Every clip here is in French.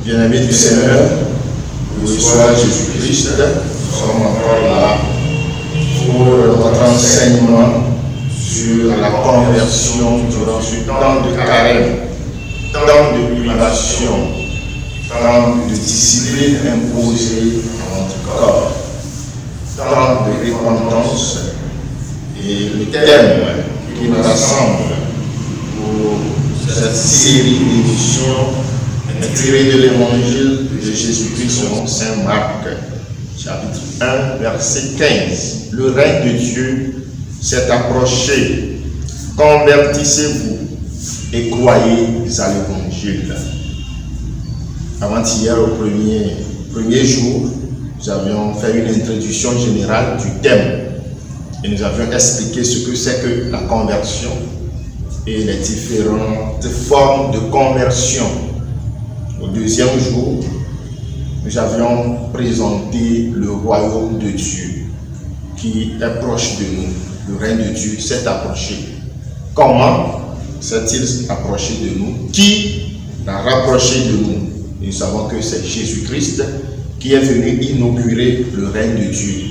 Bien-aimés du Seigneur, le soir Jésus-Christ, nous sommes encore là pour notre enseignement sur la conversion durant ce temps de carême, temps de privation, temps de discipline imposée à notre corps, temps de repentance. Et le thème qui nous rassemble pour cette série d'émissions tirées de l'évangile de Jésus-Christ selon saint Marc, chapitre 1, verset 15. Le règne de Dieu s'est approché. Convertissez-vous et croyez à l'évangile. Avant-hier, au premier jour, nous avions fait une introduction générale du thème. Et nous avions expliqué ce que c'est que la conversion et les différentes formes de conversion. Au deuxième jour, nous avions présenté le royaume de Dieu qui est proche de nous. Le règne de Dieu s'est approché. Comment s'est-il approché de nous? Qui l'a rapproché de nous? Et nous savons que c'est Jésus-Christ qui est venu inaugurer le règne de Dieu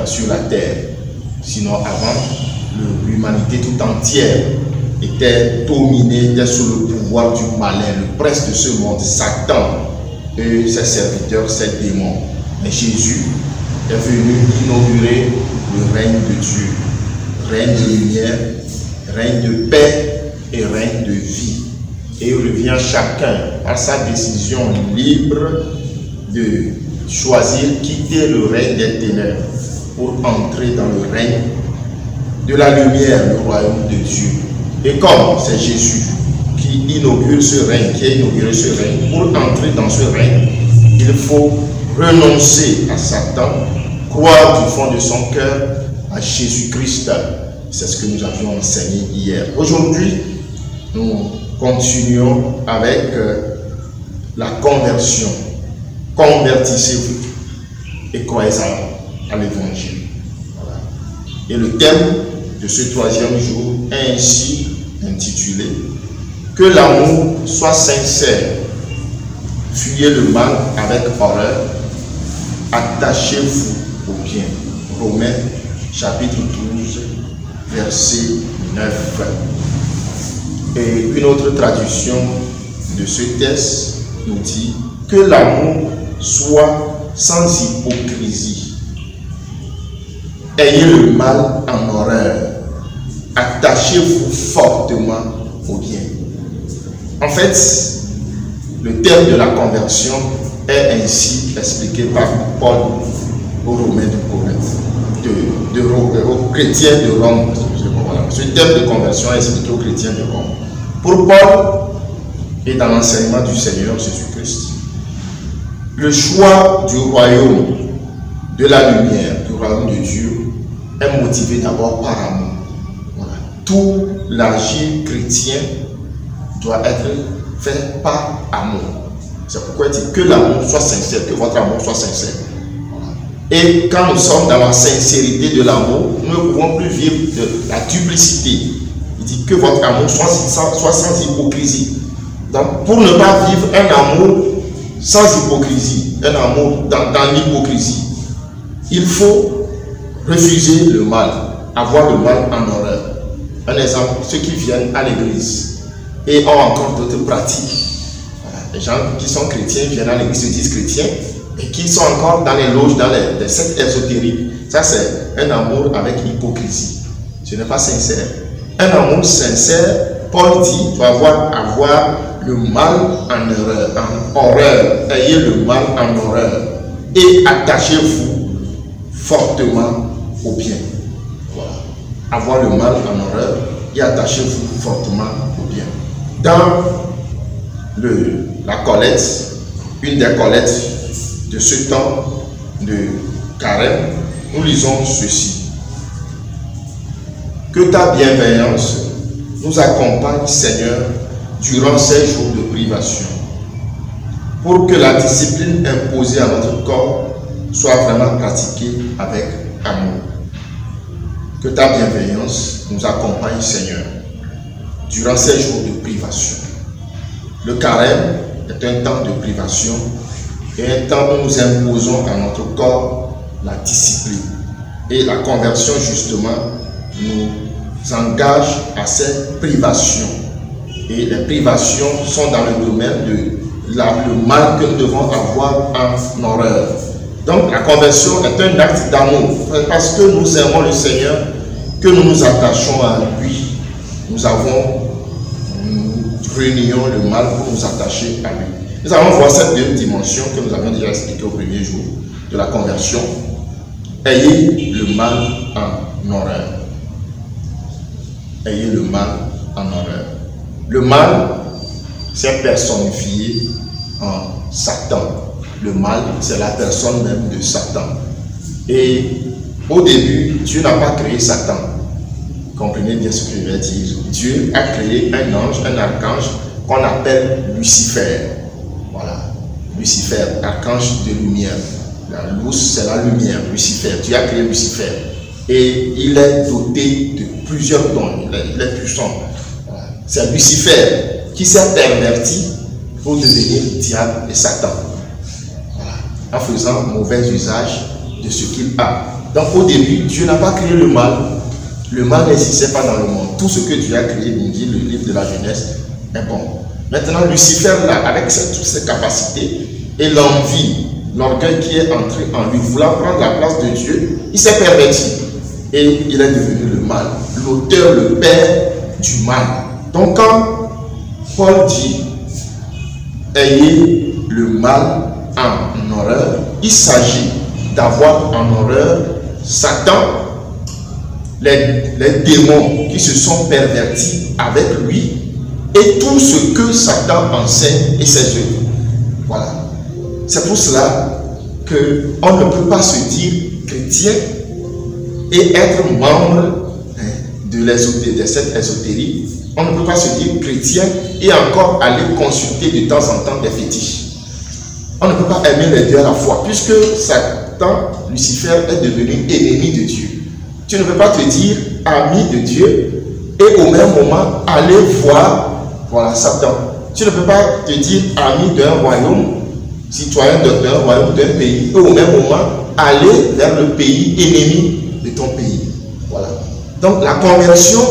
sur la terre. Sinon, avant, l'humanité tout entière était dominée, était sous le pouvoir du malin, le prince de ce monde, Satan et ses serviteurs, ses démons. Mais Jésus est venu inaugurer le règne de Dieu, règne de lumière, règne de paix et règne de vie. Et il revient chacun à sa décision libre de choisir quitter le règne des ténèbres pour entrer dans le règne de la lumière, le royaume de Dieu. Et comme c'est Jésus qui inaugure ce règne, qui a inauguré ce règne, pour entrer dans ce règne, il faut renoncer à Satan, croire du fond de son cœur à Jésus-Christ. C'est ce que nous avions enseigné hier. Aujourd'hui, nous continuons avec la conversion. Convertissez-vous et croyez à l'évangile. Voilà. Et le thème de ce troisième jour est ainsi intitulé « Que l'amour soit sincère, fuyez le mal avec horreur, attachez-vous au bien. » Romains chapitre 12, verset 9. Et une autre traduction de ce texte nous dit « Que l'amour soit sans hypocrisie. Ayez le mal en horreur. Attachez-vous fortement au bien. » En fait, le thème de la conversion est ainsi expliqué par Paul aux Romains de Corinthe, aux chrétiens de Rome. Voilà. Ce thème de conversion est expliqué aux chrétiens de Rome. Pour Paul, et dans l'enseignement du Seigneur Jésus-Christ, le choix du royaume de la lumière, du royaume de Dieu, est motivé d'abord par amour. Voilà. Tout l'agir chrétien doit être fait par amour. C'est pourquoi il dit que l'amour soit sincère, que votre amour soit sincère. Voilà. Et quand nous sommes dans la sincérité de l'amour, nous ne pouvons plus vivre de la duplicité. Il dit que votre amour soit sans hypocrisie. Donc, pour ne pas vivre un amour sans hypocrisie, un amour dans l'hypocrisie, il faut refuser le mal, avoir le mal en horreur. Un exemple, ceux qui viennent à l'église et ont encore d'autres pratiques. Voilà. Les gens qui sont chrétiens viennent à l'église, se disent chrétiens, et qui sont encore dans les loges, dans les sectes ésotériques. Ça, c'est un amour avec hypocrisie. Ce n'est pas sincère. Un amour sincère, Paul dit, doit avoir le mal en horreur. Ayez le mal en horreur. Et attachez-vous fortement au bien. Voilà. Avoir le mal en horreur et attachez-vous fortement au bien. Dans la collecte, une des collectes de ce temps de carême, nous lisons ceci. Que ta bienveillance nous accompagne, Seigneur, durant ces jours de privation, pour que la discipline imposée à notre corps soit vraiment pratiquée avec amour. Que ta bienveillance nous accompagne, Seigneur, durant ces jours de privation. Le carême est un temps de privation et un temps où nous imposons à notre corps la discipline. Et la conversion, justement, nous engage à cette privation. Et les privations sont dans le domaine de le mal que nous devons avoir en horreur. Donc la conversion est un acte d'amour. Parce que nous aimons le Seigneur, que nous nous attachons à lui. Nous réunions le mal pour nous attacher à lui. Nous allons voir cette deuxième dimension que nous avons déjà expliquée au premier jour de la conversion. Ayez le mal en horreur. Ayez le mal en horreur. Le mal, c'est personnifié en Satan. Le mal, c'est la personne même de Satan. Et au début, Dieu n'a pas créé Satan. Comprenez bien ce que je vais dire. Dieu a créé un ange, un archange qu'on appelle Lucifer. Voilà. Lucifer, archange de lumière. La luce, c'est la lumière. Lucifer. Dieu a créé Lucifer. Et il est doté de plusieurs dons. Il est puissant. Voilà. C'est Lucifer qui s'est perverti pour devenir diable et Satan. Voilà. En faisant mauvais usage de ce qu'il a. Donc au début, Dieu n'a pas créé le mal. Le mal n'existait pas dans le monde. Tout ce que Dieu a créé, nous dit le livre de la Genèse, est bon. Maintenant, Lucifer, là, avec toutes ses capacités et l'envie, l'orgueil qui est entré en lui, voulant prendre la place de Dieu, il s'est perverti. Et il est devenu le mal. L'auteur, le père du mal. Donc quand Paul dit, ayez le mal en horreur, il s'agit d'avoir en horreur Satan, les démons qui se sont pervertis avec lui et tout ce que Satan enseigne et ses œuvres. Voilà. C'est pour cela qu'on ne peut pas se dire chrétien et être membre de cette ésotérie. On ne peut pas se dire chrétien et encore aller consulter de temps en temps des fétiches. On ne peut pas aimer les deux à la fois, puisque Satan, Lucifer, est devenu ennemi de Dieu. Tu ne peux pas te dire ami de Dieu et au même moment aller voir, voilà, Satan. Tu ne peux pas te dire ami d'un royaume, citoyen d'un royaume, d'un pays, et au même moment aller vers le pays ennemi de ton pays. Voilà. Donc la conversion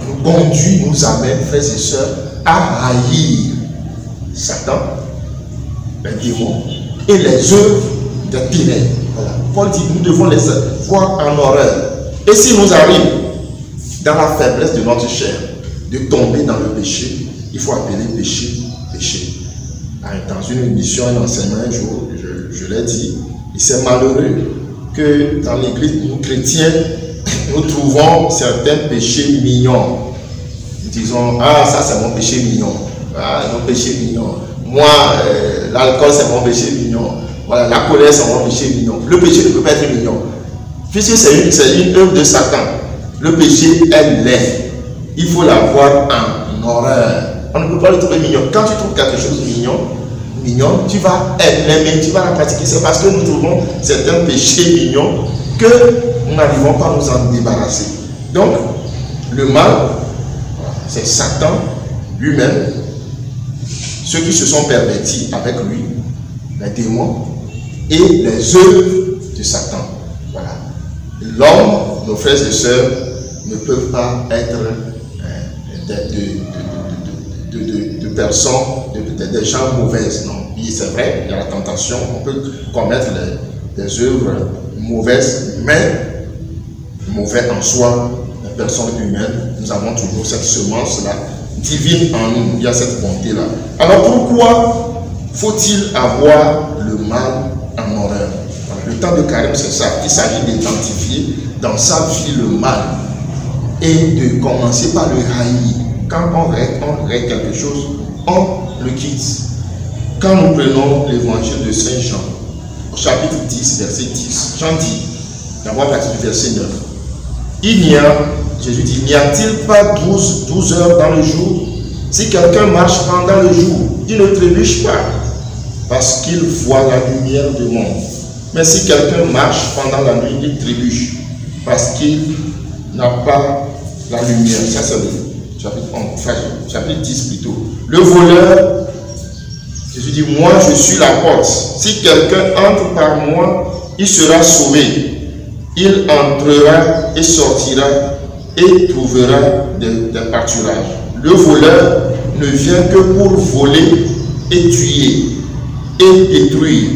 nous conduit, nous amène, frères et sœurs, à haïr Satan, les démons et les œuvres des ténèbres. Voilà. Paul dit nous devons les voir en horreur. Et s'il nous arrive, dans la faiblesse de notre chair, de tomber dans le péché, il faut appeler péché, péché. Dans une émission, un enseignement un jour, je l'ai dit, et c'est malheureux que dans l'église, nous chrétiens, nous trouvons certains péchés mignons. Nous disons, ah, ça c'est mon péché mignon. Ah, mon péché mignon. Moi, l'alcool c'est mon péché mignon. Voilà, la colère c'est mon péché mignon. Le péché ne peut pas être mignon. Puisque c'est une œuvre de Satan. Le péché est laid. Il faut l'avoir en horreur. On ne peut pas le trouver mignon. Quand tu trouves quelque chose mignon, tu vas l'aimer, tu vas la pratiquer. C'est parce que nous trouvons certains péchés mignons que nous n'arrivons pas à nous en débarrasser. Donc, le mal, c'est Satan lui-même, ceux qui se sont pervertis avec lui, les démons et les œuvres de Satan. Voilà. L'homme, nos frères et sœurs, ne peuvent pas être de personnes, des gens mauvaises. Non, c'est vrai, il y a la tentation, on peut commettre des œuvres mauvaises, mais mauvais en soi, les personnes humaines, nous avons toujours cette semence-là divine en nous, il y a cette bonté-là. Alors pourquoi faut-il avoir le mal en horreur? Le temps de carême, c'est ça. Il s'agit d'identifier dans sa vie le mal et de commencer par le haïr. Quand on règle quelque chose, on le quitte. Quand nous prenons l'évangile de Saint Jean, au chapitre 10, verset 10, Jean dit, d'abord à partir du verset 9, Jésus dit, n'y a-t-il pas 12 heures dans le jour? Si quelqu'un marche pendant le jour, il ne trébuche pas, parce qu'il voit la lumière du monde. Mais si quelqu'un marche pendant la nuit, il trébuche, parce qu'il n'a pas la lumière. Ça, c'est le chapitre 10 plutôt. Le voleur Jésus dit, moi je suis la porte. Si quelqu'un entre par moi, il sera sauvé. Il entrera et sortira et trouvera des pâturages. Le voleur ne vient que pour voler et tuer et détruire.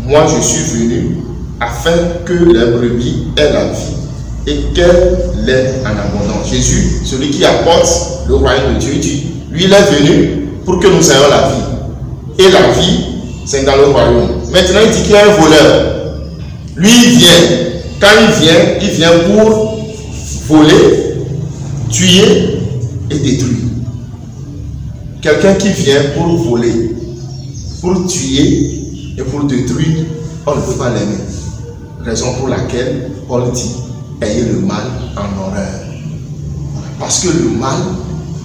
Moi je suis venu afin que les brebis aient la vie et qu'elle l'ait en abondance. Jésus, celui qui apporte le royaume de Dieu, dit, lui il est venu pour que nous ayons la vie. Et la vie, c'est dans le royaume. Maintenant il dit qu'il y a un voleur. Lui il vient. Quand il vient pour voler, tuer et détruire. Quelqu'un qui vient pour voler, pour tuer et pour détruire, on ne peut pas l'aimer. Raison pour laquelle Paul dit, ayez le mal en horreur. Parce que le mal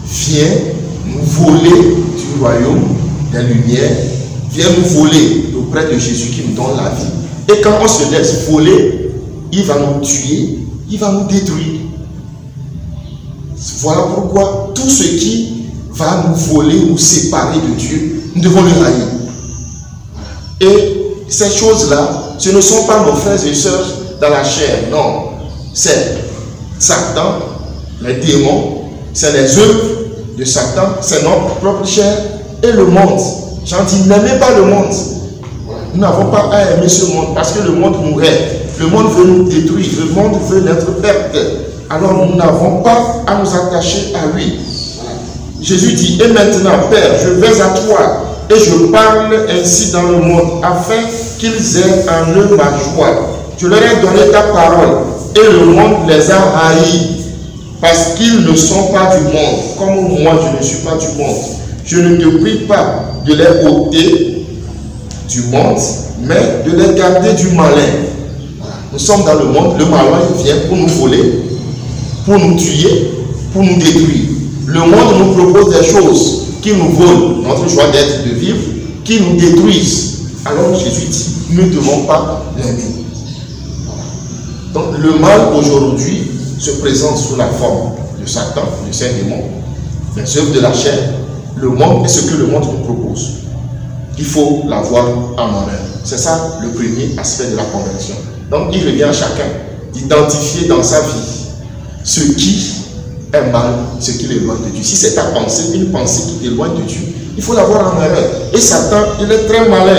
vient nous voler du royaume des lumières, vient nous voler auprès de Jésus qui nous donne la vie. Et quand on se laisse voler, il va nous tuer, il va nous détruire. Voilà pourquoi tout ce qui va nous voler, nous séparer de Dieu, nous devons le haïr. Et ces choses-là, ce ne sont pas nos frères et sœurs dans la chair, non. C'est Satan, les démons, c'est les œuvres de Satan, c'est notre propre chair et le monde. J'en dis, n'aimez pas le monde. Nous n'avons pas à aimer ce monde parce que le monde mourrait. Le monde veut nous détruire, le monde veut notre perte. Alors nous n'avons pas à nous attacher à lui. Jésus dit, et maintenant, Père, je vais à toi et je parle ainsi dans le monde afin qu'ils aient en eux ma joie. Je leur ai donné ta parole et le monde les a haïs parce qu'ils ne sont pas du monde, comme moi je ne suis pas du monde. Je ne te prie pas de les ôter du monde, mais de les garder du malin. Nous sommes dans le monde, le malin vient pour nous voler, pour nous tuer, pour nous détruire. Le monde nous propose des choses qui nous volent notre joie d'être, de vivre, qui nous détruisent. Alors Jésus dit, nous ne devons pas l'aimer. Donc le mal aujourd'hui se présente sous la forme de Satan, de ses démons, les œuvres de la chair, le monde et ce que le monde nous propose. Il faut l'avoir en honneur. C'est ça le premier aspect de la conversion. Donc il revient à chacun d'identifier dans sa vie ce qui est mal, ce qui l'éloigne de Dieu. Si c'est ta pensée, une pensée qui t'éloigne de Dieu, il faut l'avoir en honneur. Et Satan, il est très malin.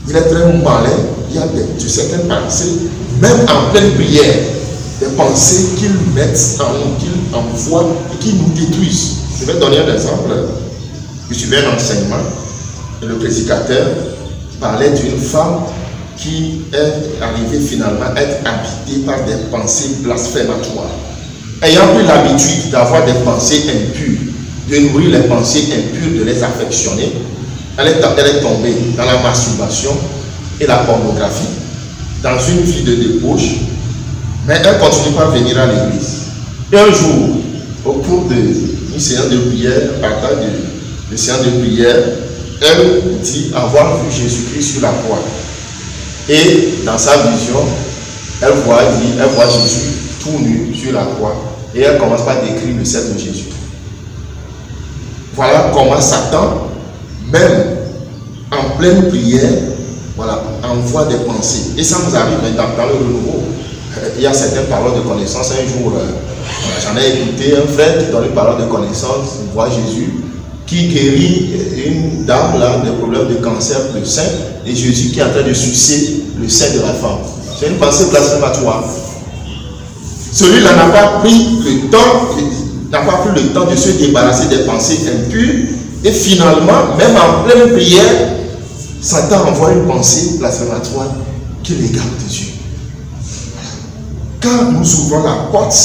Il est très malin. Il y a de certaines pensées, même en pleine prière, des pensées qu'il met en nous, qu'il envoie et qui nous détruisent. Je vais donner un exemple. Je suivais un enseignement et le prédicateur parlait d'une femme qui est arrivée finalement à être habitée par des pensées blasphématoires. Ayant pris l'habitude d'avoir des pensées impures, de nourrir les pensées impures, de les affectionner, elle est tombée dans la masturbation et la pornographie, dans une vie de débauche, mais elle continue pas à venir à l'église. Et un jour, au cours d'une séance de prière, partant de séance de prière, elle dit avoir vu Jésus-Christ sur la croix. Et dans sa vision, elle voit Jésus tout nu sur la croix. Et elle commence par décrire le sein de Jésus. Voilà comment Satan, même en pleine prière, voilà, envoie des pensées. Et ça nous arrive maintenant dans le renouveau. Il y a certaines paroles de connaissance. Un jour, j'en ai écouté un frère qui donne une parole de connaissance, il voit Jésus qui guérit une dame là des problèmes de cancer de sein, et Jésus qui est en train de sucer le sein de la femme. C'est une pensée blasphématoire. Celui-là n'a pas pris le temps de se débarrasser des pensées impures, et finalement, même en pleine prière, Satan envoie une pensée blasphématoire qui l'égare de Dieu. Quand nous ouvrons la porte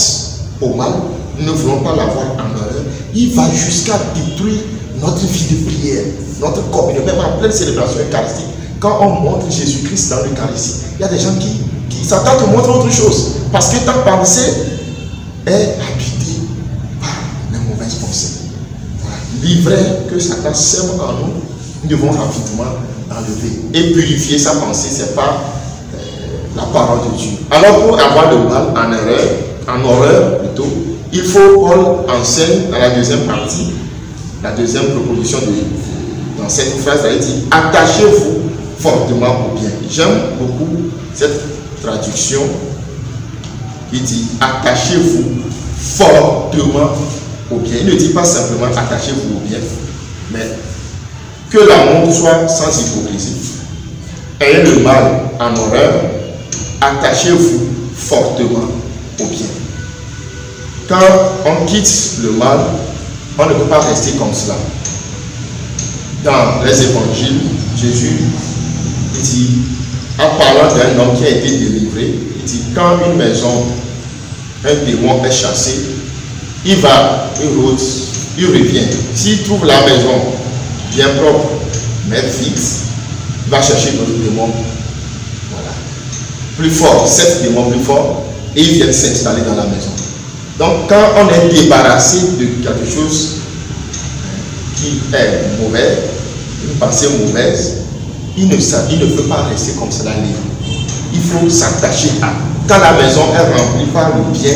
au mal, nous ne voulons pas l'avoir en horreur. Il va jusqu'à détruire notre vie de prière, notre communion, même en pleine célébration eucharistique. Quand on montre Jésus-Christ dans l'Eucharistie, il y a des gens qui Satan te montre autre chose. Parce que ta pensée est habitée par les mauvaises pensées. Voilà. L'ivraie que Satan sème en nous, nous devons rapidement enlever. Et purifier sa pensée, c'est pas la parole de Dieu. Alors pour avoir le mal en horreur plutôt, il faut, Paul enseigne dans la deuxième partie, la deuxième proposition dans cette phrase, il dit attachez-vous fortement au bien. J'aime beaucoup cette traduction qui dit attachez-vous fortement au bien. Il ne dit pas simplement attachez-vous au bien, mais que l'amour soit sans hypocrisie. Ayez le mal en horreur, attachez-vous fortement au bien. Quand on quitte le mal, on ne peut pas rester comme cela. Dans les évangiles, Jésus dit, en parlant d'un homme qui a été délivré, il dit, quand une maison, un démon est chassé, il va, il rôde, il revient. S'il trouve la maison bien propre, mais fixe, il va chercher d'autres démons. Voilà. Plus fort, 7 démons plus forts, et ils viennent s'installer dans la maison. Donc, quand on est débarrassé de quelque chose qui est mauvais, une pensée mauvaise, il ne peut pas rester comme cela libre. Il faut s'attacher à. Quand la maison est remplie par le bien,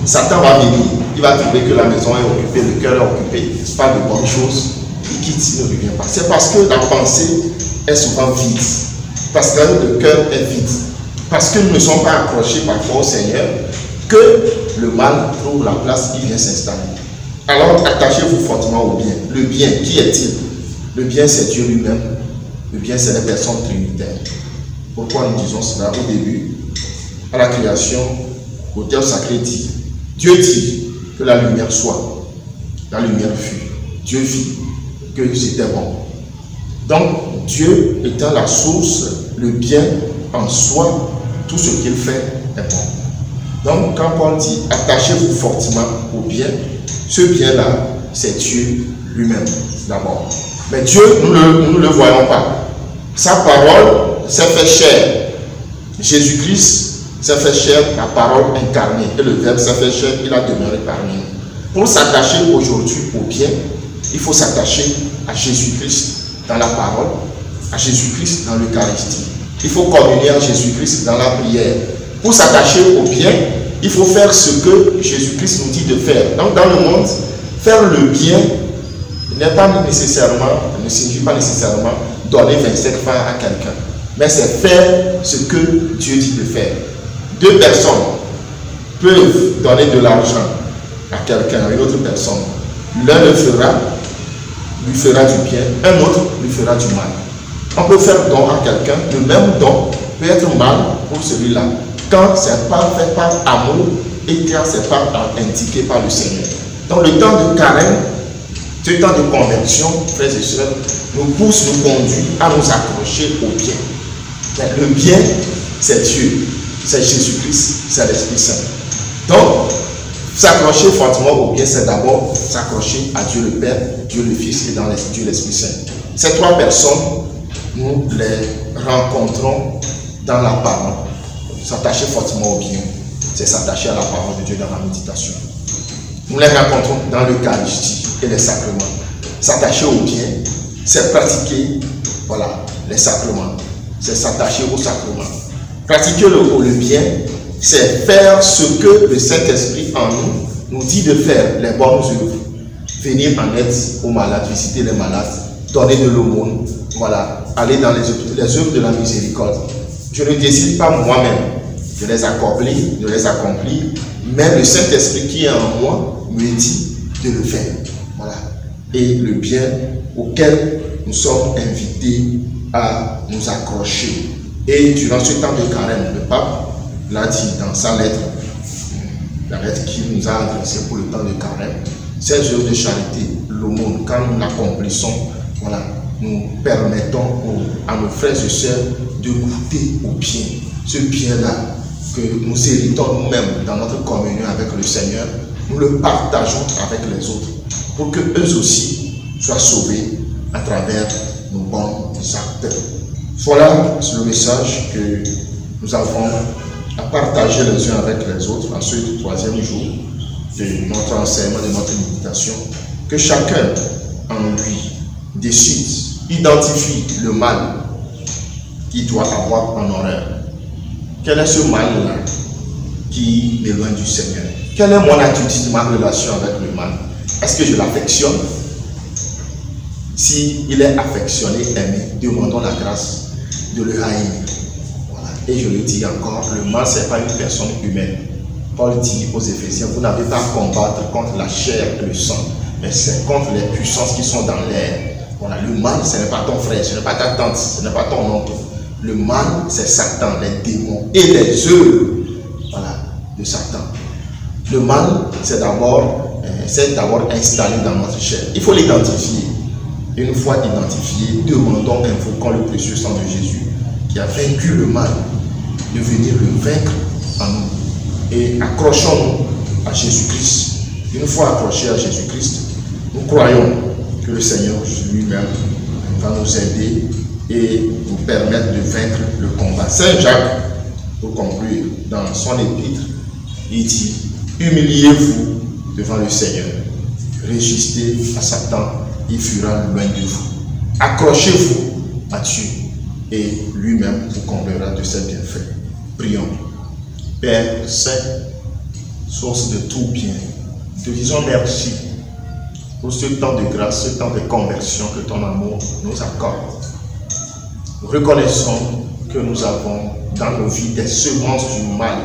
Satan va venir. Il va trouver que la maison est occupée, le cœur est occupé, pas de bonnes choses. Il quitte, il ne revient pas. C'est parce que la pensée est souvent vide. Parce que le cœur est vide. Parce que nous ne sommes pas accrochés parfois au Seigneur, que le mal trouve la place, il vient s'installer. Alors attachez-vous fortement au bien. Le bien, qui est-il? Le bien, c'est Dieu lui-même. Le bien, c'est les personnes trinitaires. Pourquoi nous disons cela? Au début, à la création, l'auteur sacré dit, Dieu dit que la lumière soit. La lumière fut. Dieu vit que c'était bon. Donc, Dieu étant la source, le bien en soi, tout ce qu'il fait est bon. Donc, quand Paul dit, attachez-vous fortement au bien, ce bien-là, c'est Dieu lui-même, d'abord. Mais Dieu, nous ne le voyons pas. Sa parole s'est fait chair. Jésus-Christ s'est fait chair, la parole incarnée. Et le Verbe s'est fait chair, il a demeuré parmi nous. Pour s'attacher aujourd'hui au bien, il faut s'attacher à Jésus-Christ dans la parole, à Jésus-Christ dans l'Eucharistie. Il faut communier à Jésus-Christ dans la prière. Pour s'attacher au bien, il faut faire ce que Jésus-Christ nous dit de faire. Donc dans le monde, faire le bien ne signifie pas nécessairement donner 25 francs à quelqu'un. Mais c'est faire ce que Dieu dit de faire. 2 personnes peuvent donner de l'argent à quelqu'un, à une autre personne. L'un lui fera du bien, un autre lui fera du mal. On peut faire don à quelqu'un, le même don peut être mal pour celui-là. Quand c'est pas fait par amour et quand c'est pas indiqué par le Seigneur. Donc le temps de carême, ce temps de conversion, frères et sœurs, nous pousse, nous conduit à nous accrocher au bien. Mais le bien, c'est Dieu, c'est Jésus-Christ, c'est l'Esprit Saint. Donc, s'accrocher fortement au bien, c'est d'abord s'accrocher à Dieu le Père, Dieu le Fils et dans Dieu l'Esprit Saint. Ces 3 personnes, nous les rencontrons dans la parole. S'attacher fortement au bien, c'est s'attacher à la parole de Dieu dans la méditation. Nous les rencontrons dans l'Eucharistie et les sacrements. S'attacher au bien, c'est pratiquer les sacrements. C'est s'attacher au sacrement. Pratiquer le bien, c'est faire ce que le Saint-Esprit en nous dit de faire, les bonnes œuvres. Venir en aide aux malades, visiter les malades, donner de l'aumône, aller dans les œuvres de la miséricorde. Je ne décide pas moi-même de les accomplir, mais le Saint-Esprit qui est en moi me dit de le faire. Voilà. Et le bien auquel nous sommes invités à nous accrocher. Et durant ce temps de carême, le pape l'a dit dans sa lettre, la lettre qu'il nous a adressée pour le temps de carême, ces œuvres de charité, l'aumône, quand nous l'accomplissons, nous permettons à nos frères et sœurs de goûter au bien, ce bien-là que nous héritons nous-mêmes dans notre communion avec le Seigneur, nous le partageons avec les autres pour que eux aussi soient sauvés à travers nos bons actes. Voilà le message que nous avons à partager les uns avec les autres en ce 3e jour de notre enseignement, de notre méditation. Que chacun en lui décide, identifie le mal qu'il doit avoir en horreur. Quel est ce mal-là qui m'éloigne du Seigneur? Quelle est mon attitude, ma relation avec le mal? Est-ce que je l'affectionne? s'il est affectionné, aimé, demandons la grâce de le haïr. Voilà. Et je le dis encore, le mal, ce n'est pas une personne humaine. Paul dit aux Éphésiens, vous n'avez pas à combattre contre la chair et le sang, mais c'est contre les puissances qui sont dans l'air. Voilà. Le mal, ce n'est pas ton frère, ce n'est pas ta tante, ce n'est pas ton oncle. Le mal, c'est Satan, les démons et les œuvres, voilà, de Satan. Le mal, c'est d'abord installé dans notre chair. Il faut l'identifier. Une fois identifié, demandons, invoquons le précieux sang de Jésus qui a vaincu le mal, de venir le vaincre en nous. Et accrochons-nous à Jésus-Christ. Une fois accrochés à Jésus-Christ, nous croyons que le Seigneur lui-même va nous aider et nous permettre de vaincre le combat. Saint Jacques, pour conclure, dans son épître, il dit, humiliez-vous devant le Seigneur, résistez à Satan, il fuira loin de vous. Accrochez-vous à Dieu et lui-même vous comblera de ses bienfaits. Prions. Père Saint, source de tout bien, te disons merci pour ce temps de grâce, ce temps de conversion que ton amour nous accorde. Nous reconnaissons que nous avons dans nos vies des semences du mal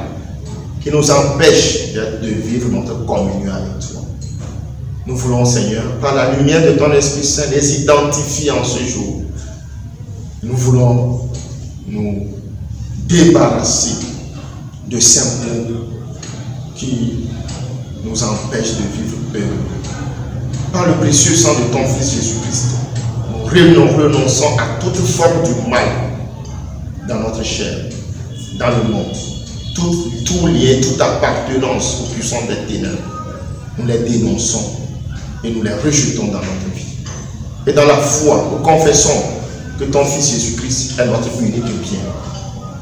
qui nous empêchent de vivre notre communion avec toi. Nous voulons, Seigneur, par la lumière de ton Esprit Saint, les identifier en ce jour. Nous voulons nous débarrasser de symptômes qui nous empêchent de vivre heureux. Par le précieux sang de ton Fils Jésus-Christ, nous renonçons à toute forme du mal dans notre chair, dans le monde. Tout lien, toute appartenance aux puissances des ténèbres, nous les dénonçons et nous les rejetons dans notre vie. Et dans la foi, nous confessons que ton Fils Jésus-Christ est notre unique bien.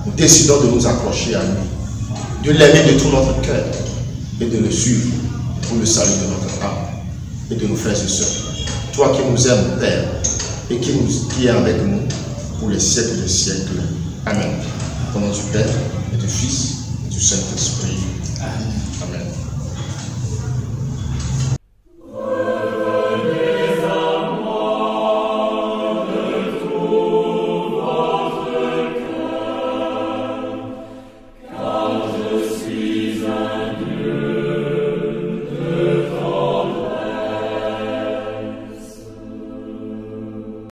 Nous décidons de nous accrocher à lui, de l'aimer de tout notre cœur et de le suivre pour le salut de notre âme et de nos frères et sœurs. Toi qui nous aimes, Père, et qui est avec nous pour les siècles des siècles. Amen. Au nom du Père et du Fils et du Saint-Esprit. Amen.